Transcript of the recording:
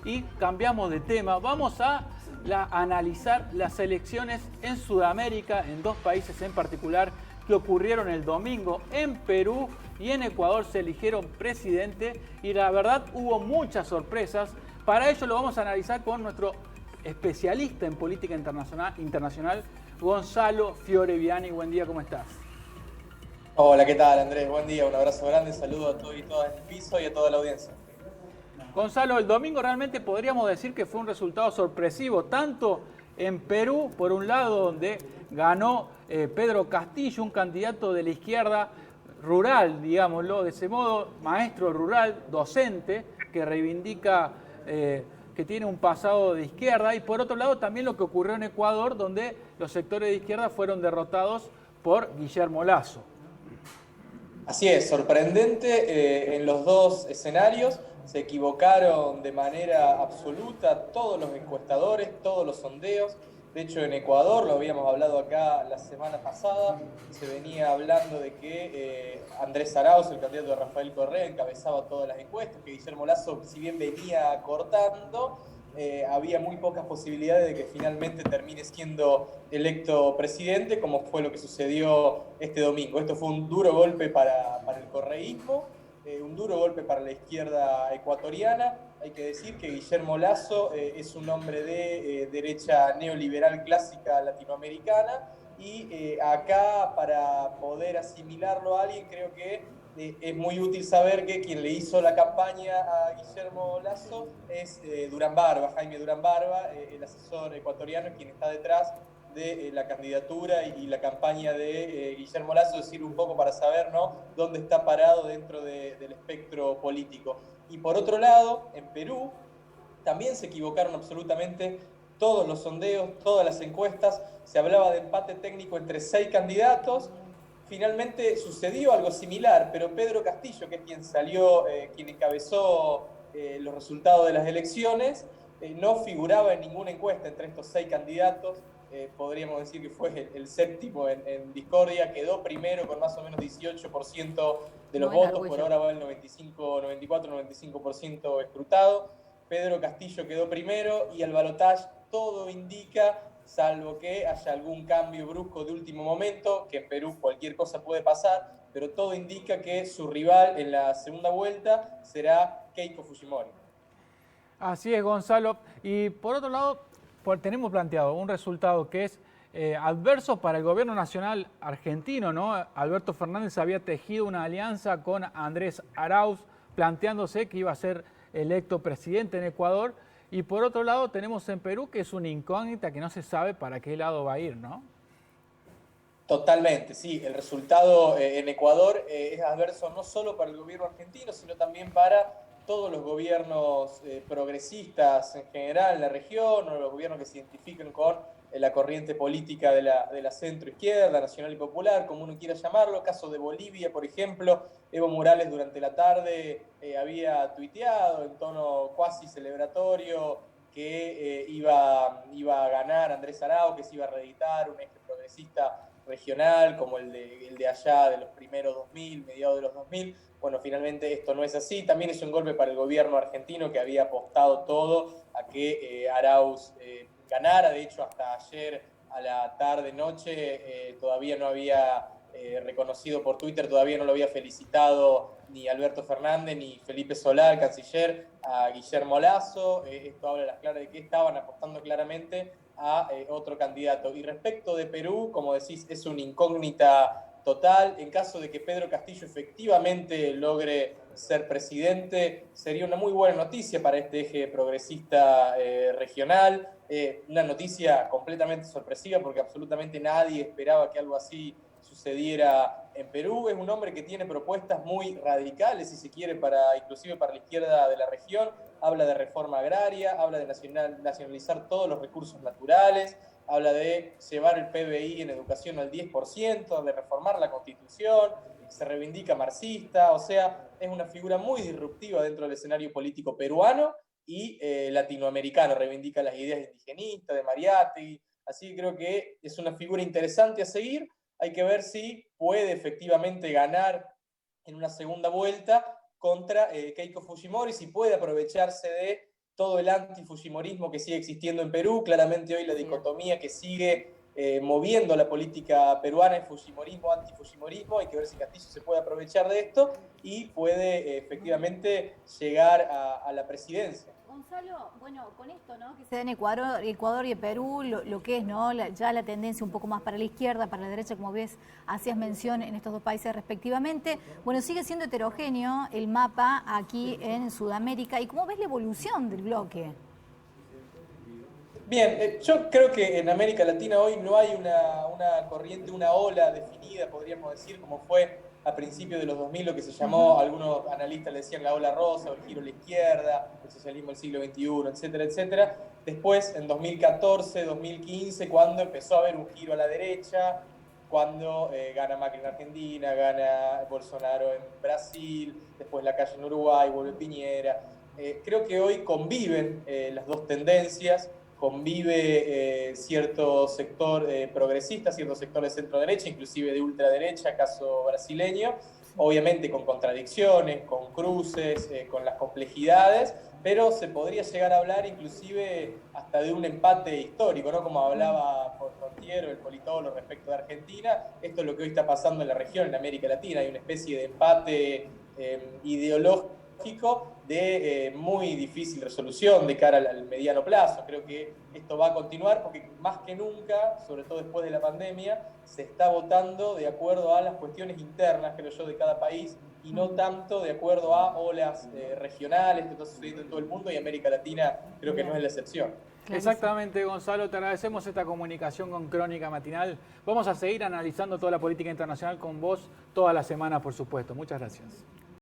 y cambiamos de tema. Vamos a analizar las elecciones en Sudamérica, en dos países en particular que ocurrieron el domingo. En Perú y en Ecuador se eligieron presidente y la verdad hubo muchas sorpresas. Para ello lo vamos a analizar con nuestro especialista en política internacional, Gonzalo Fioreviani. Buen día, ¿cómo estás? Hola, ¿qué tal, Andrés? Buen día, un abrazo grande, saludo a todos y todas en el piso y a toda la audiencia. Gonzalo, el domingo realmente podríamos decir que fue un resultado sorpresivo, tanto en Perú, por un lado, donde ganó Pedro Castillo, un candidato de la izquierda rural, digámoslo de ese modo, maestro rural, docente, que reivindica que tiene un pasado de izquierda, y por otro lado también lo que ocurrió en Ecuador, donde los sectores de izquierda fueron derrotados por Guillermo Lasso. Así es, sorprendente en los dos escenarios. Se equivocaron de manera absoluta todos los encuestadores, todos los sondeos. De hecho, en Ecuador, lo habíamos hablado acá la semana pasada, se venía hablando de que Andrés Arauz, el candidato de Rafael Correa, encabezaba todas las encuestas, que Guillermo Lasso, si bien venía cortando, había muy pocas posibilidades de que finalmente termine siendo electo presidente, como fue lo que sucedió este domingo. Esto fue un duro golpe para el correísmo, un duro golpe para la izquierda ecuatoriana. Hay que decir que Guillermo Lasso es un hombre de derecha neoliberal clásica latinoamericana y acá, para poder asimilarlo a alguien, creo que es muy útil saber que quien le hizo la campaña a Guillermo Lasso es Durán Barba, Jaime Durán Barba, el asesor ecuatoriano, quien está detrás de la candidatura y la campaña de Guillermo Lasso, es decir, un poco para saber, ¿no?, dónde está parado dentro del espectro político. Y por otro lado, en Perú también se equivocaron absolutamente todos los sondeos, todas las encuestas. Se hablaba de empate técnico entre 6 candidatos. Finalmente sucedió algo similar, pero Pedro Castillo, que es quien salió, quien encabezó los resultados de las elecciones, no figuraba en ninguna encuesta entre estos 6 candidatos. Podríamos decir que fue el séptimo en discordia, quedó primero con más o menos 18% de los votos, por ahora va el 95, 94, 95% escrutado. Pedro Castillo quedó primero y al balotaje todo indica, salvo que haya algún cambio brusco de último momento, que en Perú cualquier cosa puede pasar, pero todo indica que su rival en la segunda vuelta será Keiko Fujimori. Así es, Gonzalo. Y por otro lado, tenemos planteado un resultado que es adverso para el gobierno nacional argentino, ¿no? Alberto Fernández había tejido una alianza con Andrés Arauz, planteándose que iba a ser electo presidente en Ecuador. Y por otro lado tenemos en Perú, que es una incógnita que no se sabe para qué lado va a ir, ¿no? Totalmente, sí. El resultado en Ecuador es adverso no solo para el gobierno argentino, sino también para todos los gobiernos progresistas en general en la región, o los gobiernos que se identifiquen con la corriente política de la centro-izquierda, nacional y popular, como uno quiera llamarlo. Caso de Bolivia, por ejemplo, Evo Morales durante la tarde había tuiteado en tono cuasi celebratorio que iba a ganar Andrés Arauz, que se iba a reeditar un eje progresista regional como el de allá de los primeros 2000, mediados de los 2000. Bueno, finalmente esto no es así. También es un golpe para el gobierno argentino, que había apostado todo a que Arauz ganara. De hecho, hasta ayer a la tarde-noche todavía no había reconocido por Twitter, todavía no lo había felicitado ni Alberto Fernández ni Felipe Solá, el canciller, a Guillermo Lasso. Esto habla a las claras de que estaban apostando claramente a otro candidato. Y respecto de Perú, como decís, es una incógnita total. En caso de que Pedro Castillo efectivamente logre ser presidente, sería una muy buena noticia para este eje progresista regional. Una noticia completamente sorpresiva, porque absolutamente nadie esperaba que algo así sucediera en Perú. Es un hombre que tiene propuestas muy radicales, si se quiere, inclusive para la izquierda de la región. Habla de reforma agraria, habla de nacionalizar todos los recursos naturales, habla de llevar el PBI en educación al 10%, de reformar la Constitución, se reivindica marxista. O sea, es una figura muy disruptiva dentro del escenario político peruano y latinoamericano. Reivindica las ideas indigenistas de Mariátegui. Así que creo que es una figura interesante a seguir. Hay que ver si puede efectivamente ganar en una segunda vuelta contra Keiko Fujimori, si puede aprovecharse de todo el anti-fujimorismo que sigue existiendo en Perú, claramente hoy la dicotomía que sigue moviendo la política peruana es fujimorismo, anti-fujimorismo, hay que ver si Castillo se puede aprovechar de esto y puede efectivamente llegar a la presidencia. Gonzalo, bueno, con esto, ¿no?, que se da en Ecuador y en Perú, lo que es, ¿no?, ya la tendencia un poco más para la izquierda, para la derecha, como ves, hacías mención en estos dos países respectivamente. Bueno, sigue siendo heterogéneo el mapa aquí en Sudamérica. ¿Y cómo ves la evolución del bloque? Bien, yo creo que en América Latina hoy no hay una corriente, una ola definida, podríamos decir, como fue a principios de los 2000, lo que se llamó, algunos analistas le decían la ola rosa, o el giro a la izquierda, el socialismo del siglo XXI, etcétera, etcétera. Después, en 2014, 2015, cuando empezó a haber un giro a la derecha, cuando gana Macri en Argentina, gana Bolsonaro en Brasil, después Lacalle en Uruguay, vuelve Piñera. Creo que hoy conviven las dos tendencias, convive cierto sector progresista, cierto sector de centro-derecha, inclusive de ultraderecha, caso brasileño, obviamente con contradicciones, con cruces, con las complejidades, pero se podría llegar a hablar inclusive hasta de un empate histórico, ¿no? Como hablaba Frontiero, el politólogo, respecto de Argentina. Esto es lo que hoy está pasando en la región, en América Latina. Hay una especie de empate ideológico de muy difícil resolución de cara al mediano plazo. Creo que esto va a continuar porque más que nunca, sobre todo después de la pandemia, se está votando de acuerdo a las cuestiones internas, creo yo, de cada país y no tanto de acuerdo a olas regionales que está sucediendo en todo el mundo, y América Latina creo que no es la excepción. Exactamente, Gonzalo, te agradecemos esta comunicación con Crónica Matinal. Vamos a seguir analizando toda la política internacional con vos toda la semana, por supuesto. Muchas gracias.